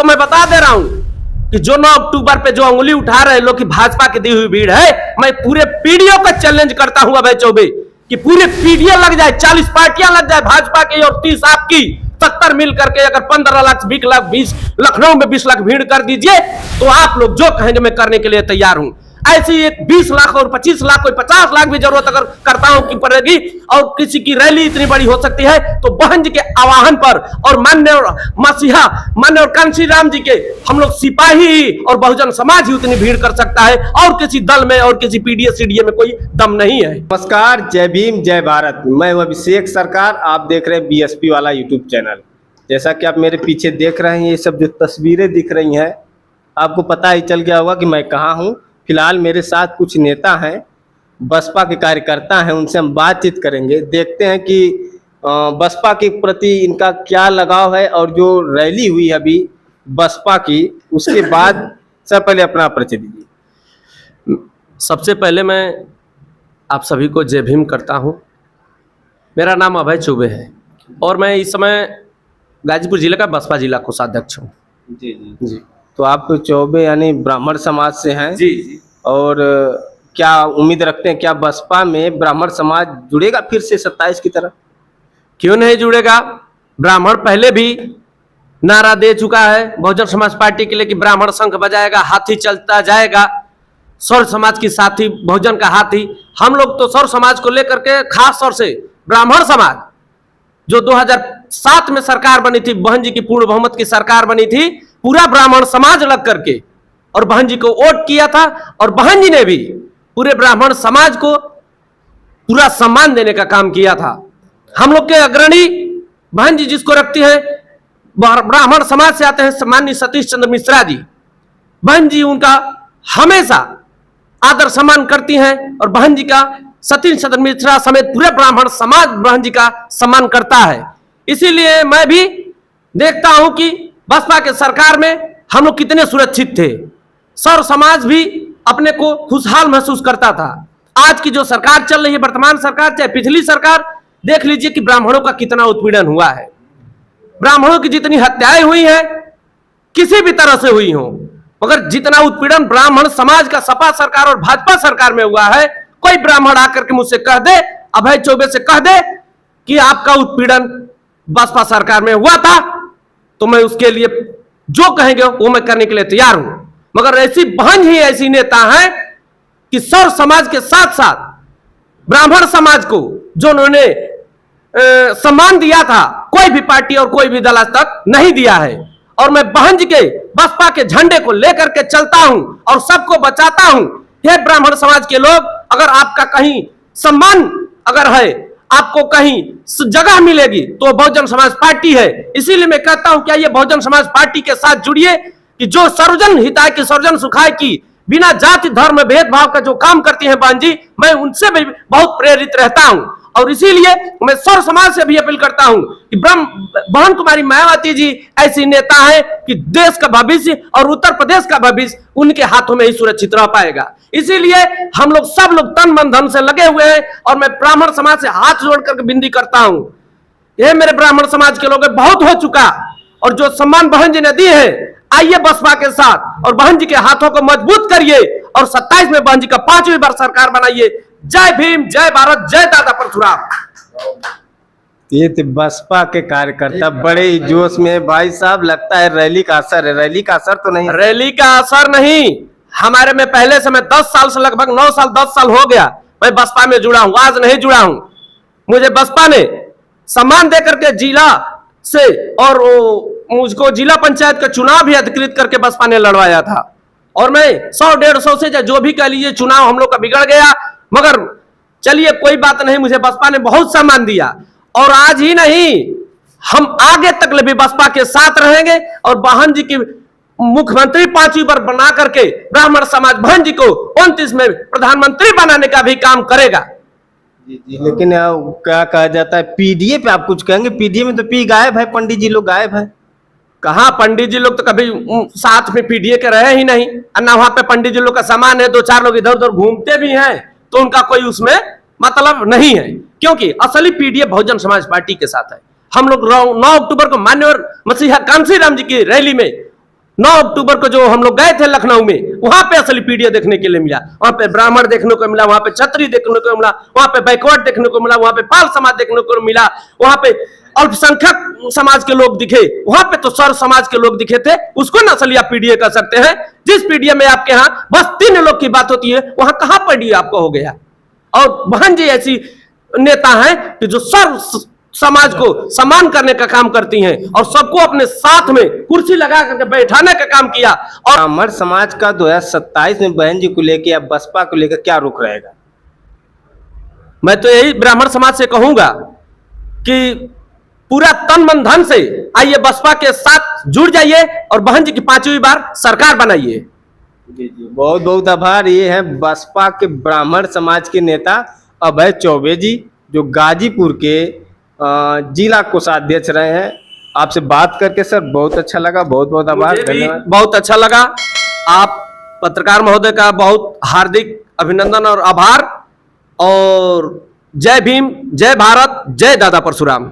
मैं बता दे रहा हूं कि जो 9 अक्टूबर पे जो अंगुली उठा रहे लोग कि भाजपा की दी हुई भीड़ है, मैं पूरे पीडीओ का चैलेंज करता हूं अभय चौबे कि पूरे पीडीओ लग जाए, 40 पार्टियां लग जाए भाजपा की और 30 आपकी, 70 मिल करके अगर 15 लाख 20 लाख 20 लखनऊ में 20 लाख भीड़ कर दीजिए तो आप लोग जो कहेंगे मैं करने के लिए तैयार हूं। ऐसी एक 20 लाख और 25 लाख कोई 50 लाख भी जरूरत अगर करता हूं कि पड़ेगी और किसी की रैली इतनी बड़ी हो सकती है तो बहन जी के आवाहन पर और मान्य मसीहा मान्य और कांशी राम जी के हम लोग सिपाही और बहुजन समाज ही उतनी भीड़ कर सकता है और किसी दल में और किसी पीडीए सीडीए में कोई दम नहीं है। नमस्कार, जय भीम जय भारत। मैं हूं अभिषेक सरकार, आप देख रहे हैं बीएसपी वाला यूट्यूब चैनल। जैसा कि आप मेरे पीछे देख रहे हैं, ये सब जो तस्वीरें दिख रही हैं आपको पता ही चल गया होगा कि मैं कहाँ हूँ। फिलहाल मेरे साथ कुछ नेता हैं, बसपा के कार्यकर्ता हैं, उनसे हम बातचीत करेंगे। देखते हैं कि बसपा के प्रति इनका क्या लगाव है और जो रैली हुई अभी बसपा की उसके बाद सबसे पहले अपना परिचय दीजिए। सबसे पहले मैं आप सभी को जय भीम करता हूँ। मेरा नाम अभय चौबे है और मैं इस समय गाजीपुर जिले का बसपा जिला कोषाध्यक्ष हूँ। जी जी जी। तो आप चौबे यानी ब्राह्मण समाज से हैं जी जी। और क्या उम्मीद रखते हैं क्या बसपा में ब्राह्मण समाज जुड़ेगा फिर से 27 की तरह? क्यों नहीं जुड़ेगा? ब्राह्मण पहले भी नारा दे चुका है बहुजन समाज पार्टी के लिए कि ब्राह्मण शंख बजाएगा, हाथी चलता जाएगा, सौर समाज की साथी बहुजन का हाथी। हम लोग तो सौर समाज को लेकर के खास तौर से ब्राह्मण समाज जो 2007 में सरकार बनी थी, बहन जी की पूर्ण बहुमत की सरकार बनी थी, पूरा ब्राह्मण समाज लग करके और बहन जी को वोट किया था और बहन जी ने भी पूरे ब्राह्मण समाज को पूरा सम्मान देने का काम किया था। हम लोग के अग्रणी बहन जी जिसको रखती है ब्राह्मण समाज से आते हैं माननीय सतीश चंद्र मिश्रा जी। बहन जी उनका हमेशा आदर सम्मान करती हैं और बहन जी का सतीश चंद्र मिश्रा समेत पूरे ब्राह्मण समाज बहन जी का सम्मान करता है। इसीलिए मैं भी देखता हूं कि बसपा के सरकार में हम लोग कितने सुरक्षित थे, सौर समाज भी अपने को खुशहाल महसूस करता था। आज की जो सरकार चल रही है, वर्तमान सरकार चाहे पिछली सरकार, देख लीजिए कि ब्राह्मणों का कितना उत्पीड़न हुआ है। ब्राह्मणों की जितनी हत्याएं हुई हैं किसी भी तरह से हुई हो, मगर जितना उत्पीड़न ब्राह्मण समाज का सपा सरकार और भाजपा सरकार में हुआ है, कोई ब्राह्मण आकर के मुझसे कह दे, अभय चौबे से कह दे कि आपका उत्पीड़न बसपा सरकार में हुआ था, तो मैं उसके लिए जो कहेंगे वो मैं करने के लिए तैयार हूं। मगर ऐसी बहन ही ऐसी नेता हैं कि सौर समाज के साथ साथ ब्राह्मण समाज को जो उन्होंने सम्मान दिया था, कोई भी पार्टी और कोई भी दल आज तक नहीं दिया है। और मैं बहन जी के बसपा के झंडे को लेकर के चलता हूं और सबको बचाता हूं। हे ब्राह्मण समाज के लोग, अगर आपका कहीं सम्मान अगर है, आपको कहीं जगह मिलेगी तो बहुजन समाज पार्टी है। इसीलिए मैं कहता हूं क्या ये बहुजन समाज पार्टी के साथ जुड़िए कि जो सर्वजन हिताय की सर्वजन सुखाय की बिना जाति धर्म भेदभाव का जो काम करती हैं बहन जी, मैं उनसे भी बहुत प्रेरित रहता हूं। और इसीलिए मैं सौर समाज से भी अपील करता हूं कि बहन कुमारी मायावती जी ऐसी नेता है कि देश का भविष्य और उत्तर प्रदेश का भविष्य उनके हाथों में ही सुरक्षित रह पाएगा। इसीलिए हम लोग सब लोग तन मन धन से लगे हुए हैं और मैं ब्राह्मण समाज से हाथ जोड़ करके विनती करता हूं, ये मेरे ब्राह्मण समाज के लोग बहुत हो चुका और जो सम्मान बहन जी ने दी है, आइए बसपा के साथ और बहन जी के हाथों को मजबूत करिए और 27 में बहन जी का 5वीं बार सरकार बनाइए। जय भीम जय भारत जय दादा परशुराम। ये तो बसपा के कार्यकर्ता बड़े ही जोश में भाई साहब, लगता है रैली का असर है। रैली का असर तो नहीं? रैली का असर नहीं, हमारे में पहले से मैं 10 साल से लगभग 9 साल 10 साल हो गया मैं बसपा में जुड़ा हूं, आज नहीं जुड़ा हूं। मुझे बसपा ने सम्मान देकर के जिला से और मुझको जिला पंचायत का चुनाव भी अधिकृत करके बसपा ने लड़वाया था और मैं 100-150 से जो भी कह लीजिए चुनाव हम लोग का बिगड़ गया, मगर चलिए कोई बात नहीं, मुझे बसपा ने बहुत सम्मान दिया और आज ही नहीं हम आगे तक भी बसपा के साथ रहेंगे और बहन जी की मुख्यमंत्री 5वीं बार बना करके ब्राह्मण समाज बहन जी को 29 में प्रधानमंत्री बनाने का भी काम करेगा। जी जी। लेकिन क्या कहा जाता है पीडीए पे आप कुछ कहेंगे? पीडीए में तो पी गायब है, पंडित जी लोग गायब है। कहाँ पंडित जी लोग तो कभी साथ में पीडीए के रहे ही नहीं, ना वहां पे पंडित जी लोग का सामान है, 2-4 लोग इधर उधर घूमते भी हैं तो उनका कोई उसमें मतलब नहीं है, क्योंकि असली पीडीए बहुजन समाज पार्टी के साथ है। हम लोग 9 अक्टूबर को मान्य और मसीहा कांशी राम जी की रैली में 9 अक्टूबर को जो हम लोग गए थे लखनऊ में, वहां पे असली पीडीए देखने के लिए मिला। वहां पे ब्राह्मण देखने को मिला, वहां पे क्षत्रिय देखने को मिला, वहां पे बैकवर्ड देखने को मिला, वहां पे पाल समाज देखने को मिला, वहां पे अल्पसंख्यक समाज के लोग दिखे, वहां पे तो सर्व समाज के लोग दिखे थे। उसको न असली आप पीडीए कर सकते हैं। जिस पीडीए में आपके यहाँ बस 3 लोग की बात होती है, वहां कहां पीडीए आपको हो गया? और बहन जी ऐसी नेता हैं कि जो सर्व समाज को समान करने का काम करती हैं और सबको अपने साथ में कुर्सी लगा करके बैठाने का काम किया। और ब्राह्मण समाज का 2027 में बहन जी को लेकर या बसपा को लेकर क्या रुख रहेगा? मैं तो यही ब्राह्मण समाज से कहूंगा कि पूरा तन मन धन से आइए, बसपा के साथ जुड़ जाइए और बहन जी की 5वीं बार सरकार बनाइए। जी जी, बहुत बहुत आभार। ये है बसपा के ब्राह्मण समाज के नेता अभय चौबे जी, जो गाजीपुर के जिला कोषाध्यक्ष रहे हैं। आपसे बात करके सर बहुत अच्छा लगा, बहुत बहुत आभार, मुझे भी धन्यवाद। बहुत अच्छा लगा। आप पत्रकार महोदय का बहुत हार्दिक अभिनंदन और आभार। और जय भीम, जय भारत, जय दादा परशुराम।